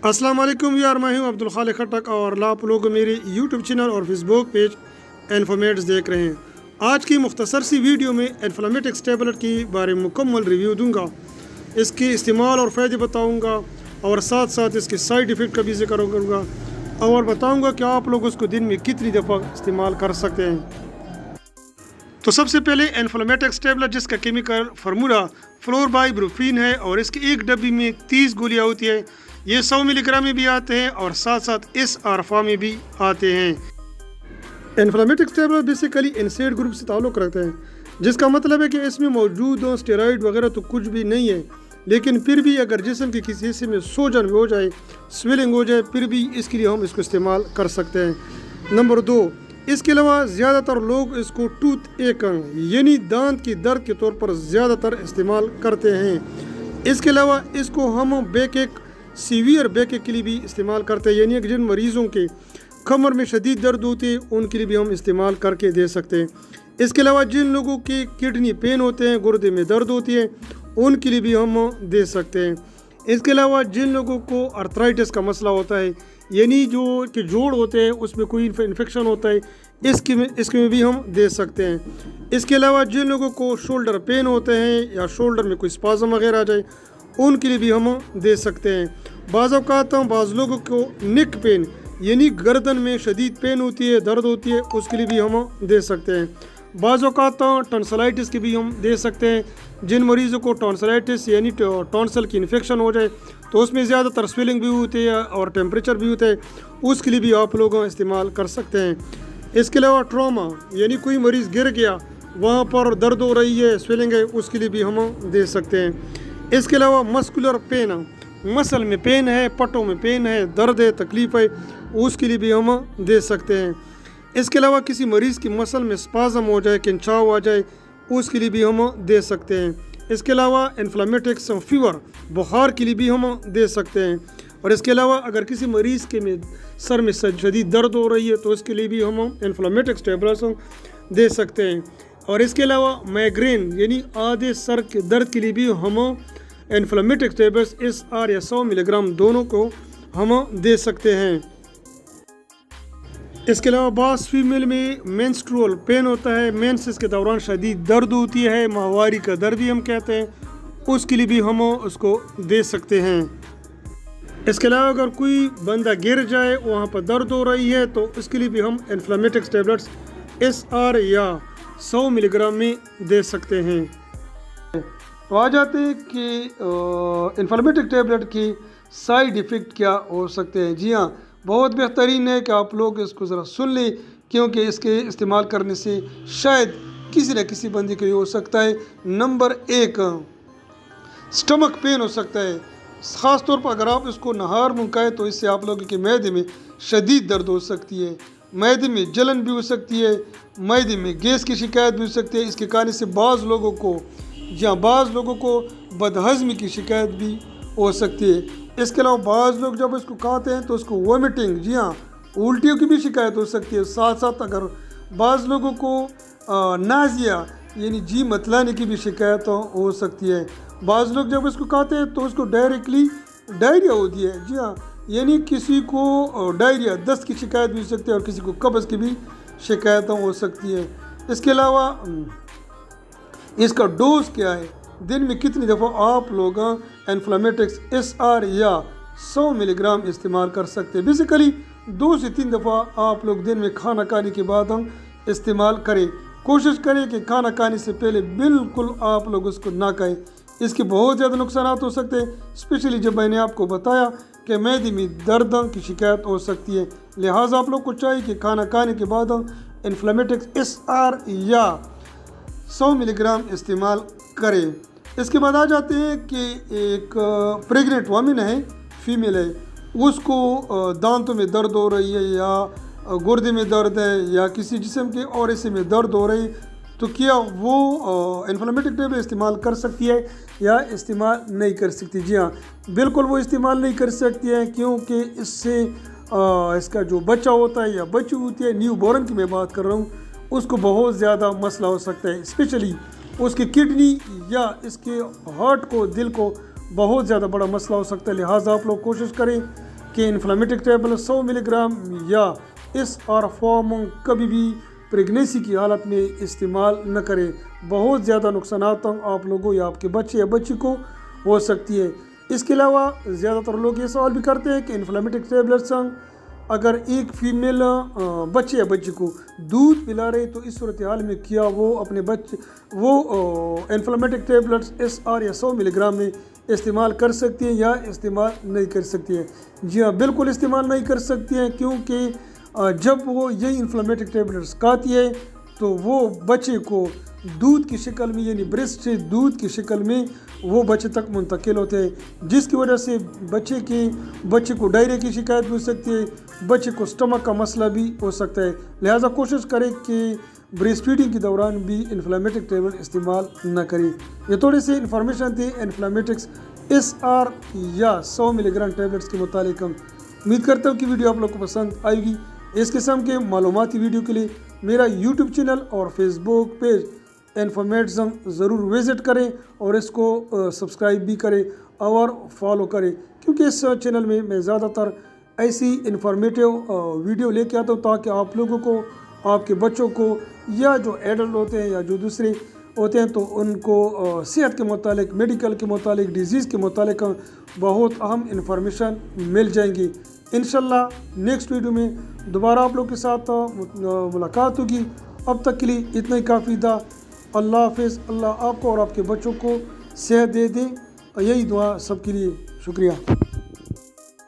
अस्सलाम वालेकुम यार, मैं हूँ अब्दुल खालिक खटक और आप लोग मेरे यूट्यूब चैनल और फेसबुक पेज इन्फॉर्मेट्स देख रहे हैं। आज की मुख्तसर सी वीडियो में इन्फ्लेमेटिक्स टैबलेट के बारे में मुकम्मल रिव्यू दूंगा, इसके इस्तेमाल और फ़ायदे बताऊंगा और साथ साथ इसके साइड इफ़ेक्ट का भी जिक्र करूँगा और बताऊँगा कि आप लोग उसको दिन में कितनी दफ़ा इस्तेमाल कर सकते हैं। तो सबसे पहले इन्फ्लेमेटिक्स टैबलेट, जिसका केमिकल फार्मूला फ्लोरबाइब्रुफीन है और इसकी एक डब्बी में 30 गोलियाँ होती है। ये 100 मिलीग्राम में भी आते हैं और साथ साथ इस आरफा में भी आते हैं। इन्फ्लेमेटिक्स टैबलेट बेसिकली एनसेड ग्रुप से ताल्लुक़ रखते हैं, जिसका मतलब है कि इसमें मौजूद हो स्टेरॉइड वगैरह तो कुछ भी नहीं है, लेकिन फिर भी अगर जिस्म के किसी हिस्से में सूजन हो जाए, स्वेलिंग हो जाए, फिर भी इसके लिए हम इसको इस्तेमाल कर सकते हैं। नंबर 2, इसके अलावा ज़्यादातर लोग इसको टूथ एक यानी दांत की दर्द के तौर पर ज़्यादातर इस्तेमाल करते हैं। इसके अलावा इसको हम बैक सीवियर बैक के लिए भी इस्तेमाल करते हैं, यानी कि जिन मरीज़ों के कमर में शदीद दर्द होती है उनके लिए भी हम इस्तेमाल करके दे सकते हैं। इसके अलावा जिन लोगों के किडनी पेन होते हैं, गुर्दे में दर्द होती है, उनके लिए भी हम दे सकते हैं। इसके अलावा जिन लोगों को अर्थराइटिस का मसला होता है, यानी जो कि जोड़ होते हैं उसमें कोई इन्फेक्शन होता है, इसके में भी हम दे सकते हैं। इसके अलावा जिन लोगों को शोल्डर पेन होते हैं या शोल्डर में कोई स्पाज़म वगैरह आ जाए, उनके लिए भी हम दे सकते हैं। बाज़ औक़ात बाज़ लोगों को नेक पेन यानी गर्दन में शदीद पेन होती है, दर्द होती है, उसके लिए भी हम दे सकते हैं। बाज़ औक़ात टॉन्सिलाइटिस की भी हम दे सकते हैं। जिन मरीज़ों को टॉन्सिलाइटिस यानी टॉन्सिल की इन्फेक्शन हो जाए तो उसमें ज़्यादातर स्वेलिंग भी होती है और टेम्परेचर भी होता है, उसके लिए भी आप लोग इस्तेमाल कर सकते हैं। इसके अलावा ट्रॉमा यानी कोई मरीज़ गिर गया, वहाँ पर दर्द हो रही है, स्वेलिंग है, उसके लिए भी हम दे सकते हैं। इसके अलावा मस्कुलर पेन, मसल में पेन है, पट्टों में पेन है, दर्द है, तकलीफ़ है, उसके लिए भी हम दे सकते हैं। इसके अलावा किसी मरीज़ की मसल में स्पाज़म हो जाए, खिंचाव आ जाए, उसके लिए भी हम दे सकते हैं। इसके अलावा इन्फ्लेमेटिक्स फीवर, बुखार के लिए भी हम दे सकते हैं। और इसके अलावा अगर किसी मरीज़ के में सर में शदीद दर्द हो रही है तो इसके लिए भी हम इन्फ्लेमेटिक्स टैबलेट्स दे सकते हैं। और इसके अलावा माइग्रेन यानी आधे सर के दर्द के लिए भी हम इन्फ्लेमेटिक्स टैबलेट्स SR या 100 मिलीग्राम दोनों को हम दे सकते हैं। इसके अलावा बास फीमेल में मेंस्ट्रुअल पेन होता है, मेंसेस के दौरान शदीद दर्द होती है, माहवारी का दर्द भी हम कहते हैं, उसके लिए भी हम उसको दे सकते हैं। इसके अलावा अगर कोई बंदा गिर जाए, वहाँ पर दर्द हो रही है, तो इसके लिए भी हम इन्फ्लेमेटिक्स टैबलेट्स SR या 100 मिलीग्राम में दे सकते हैं। तो आ जाते हैं कि इन्फ्लेमेटिक टैबलेट की साइड इफ़ेक्ट क्या हो सकते हैं। जी हाँ, बहुत बेहतरीन है कि आप लोग इसको ज़रा सुन लें, क्योंकि इसके इस्तेमाल करने से शायद किसी न किसी बंदे को हो सकता है। नंबर 1, स्टमक पेन हो सकता है। ख़ास तौर पर अगर आप इसको नहार मुंकाएँ तो इससे आप लोगों के मैदे में शदीद दर्द हो सकती है, मैदे में जलन भी हो सकती है, मैदे में गैस की शिकायत भी हो सकती है। इसके कारण से बाज़ लोगों को बदहज़मी की शिकायत भी हो सकती है। इसके अलावा बाज़ लोग जब इसको खाते हैं तो उसको वोमिटिंग, जी हाँ, उल्टियों की भी शिकायत हो सकती है। साथ साथ अगर बाज़ लोगों को नाज़िया यानी जी मतलाने की भी शिकायत हो सकती है। बाज़ लोग जब इसको खाते हैं तो उसको डायरेक्टली डायरिया होती है। जी हाँ, यानी किसी को डायरिया दस्त की शिकायत भी हो सकती है और किसी को कब्ज़ की भी शिकायत हो सकती है। इसके अलावा इसका डोज क्या है, दिन में कितनी दफ़ा आप लोग इन्फ्लेमेटिक्स SR या 100 मिलीग्राम इस्तेमाल कर सकते हैं। बेसिकली 2 से 3 दफ़ा आप लोग दिन में खाना खाने के बाद हम इस्तेमाल करें। कोशिश करें कि खाना खाने से पहले बिल्कुल आप लोग उसको ना खाएं, इसके बहुत ज़्यादा नुकसान हो सकते हैं। स्पेशली जब मैंने आपको बताया कि मैदे में दर्द की शिकायत हो सकती है, लिहाजा आप लोग को चाहिए कि खाना खाने के बाद इन्फ्लेमेटिक्स SR या 100 मिलीग्राम इस्तेमाल करें। इसके बाद आ जाते हैं कि एक प्रेग्नेंट वुमेन है, फीमेल है, उसको दांतों में दर्द हो रही है या गुर्दे में दर्द है या किसी जिस्म के और हिस्से में दर्द हो रही है, तो क्या वो इन्फ्लेमेटिक टैबलेट इस्तेमाल कर सकती है या इस्तेमाल नहीं कर सकती? जी हाँ, बिल्कुल वो इस्तेमाल नहीं कर सकती है, क्योंकि इससे इसका जो बच्चा होता है या बच्ची होती है, न्यू बॉर्न की मैं बात कर रहा हूँ, उसको बहुत ज़्यादा मसला हो सकता है। स्पेशली उसकी किडनी या इसके हार्ट को, दिल को बहुत ज़्यादा बड़ा मसला हो सकता है। लिहाजा आप लोग कोशिश करें کہ انفلامیٹک ٹیبلٹ 100 ملی گرام یا اس اور فارم کبھی بھی پریگنینسی کی حالت میں استعمال نہ کریں۔ بہت زیادہ نقصانات آپ لوگوں یا آپ کے بچے یا بچی کو ہو سکتی ہے۔ اس کے علاوہ زیادہ تر لوگ یہ سوال بھی کرتے ہیں کہ انفلامیٹک ٹیبلٹس اگر ایک فیمیل بچے یا بچی کو دودھ پلا رہے تو اس صورتحال میں کیا وہ اپنے انفلامیٹک ٹیبلٹس SR یا 100 ملی گرام میں استعمال کر سکتی ہیں یا استعمال نہیں کر سکتی ہیں؟ جی ہاں، بالکل استعمال نہیں کر سکتی ہیں، کیونکہ جب وہ یہی انفلامیٹک ٹیبلٹس کھاتی ہے تو وہ بچے کو دودھ کی شکل میں یعنی بریسٹ سے دودھ کی شکل میں وہ بچے تک منتقل ہوتے ہیں، جس کی وجہ سے بچے کو ڈائریا کی شکایت بھی ہو سکتی ہے، بچے کو سٹمک کا مسئلہ بھی ہو سکتا ہے۔ لہٰذا کوشش کریں کہ بریسٹ فیڈنگ کے دوران بھی انفلامیٹک ٹیبلٹ استعمال نہ کریں۔ یہ تھوڑی سی انفارمیشن تھی انفلامیٹکس SR یا 100 ملی گرام ٹیبلٹس کے متعلق۔ امید کرتا ہوں کہ ویڈیو آپ لوگ کو پسند آئے گی۔ اس قسم کے معلوماتی ویڈیو کے لیے میرا YouTube چینل اور فیس بک پیج انفارمیٹزم ضرور وزٹ کریں اور اس کو سبسکرائب بھی کریں اور فالو کریں، کیونکہ اس چینل میں میں زیادہ تر ایسی انفارمیٹیو ویڈیو لے کے آتا ہوں تاکہ آپ لوگوں کو، آپ کے بچوں کو یا جو ایڈلٹ ہوتے ہیں یا جو دوسرے ہوتے ہیں تو ان کو صحت کے متعلق، میڈیکل کے متعلق، ڈیزیز کے متعلق بہت اہم انفارمیشن مل جائیں گی۔ انشاءاللہ نیکسٹ ویڈیو میں دوبارہ آپ لوگ کے ساتھ ملاقات ہوگی۔ اب تک کے لیے اتنا ہی کافی تھا۔ اللہ حافظ۔ اللہ آپ کو اور آپ کے بچوں کو صحت دے دیں، یہی دعا سب کے لیے۔ شکریہ۔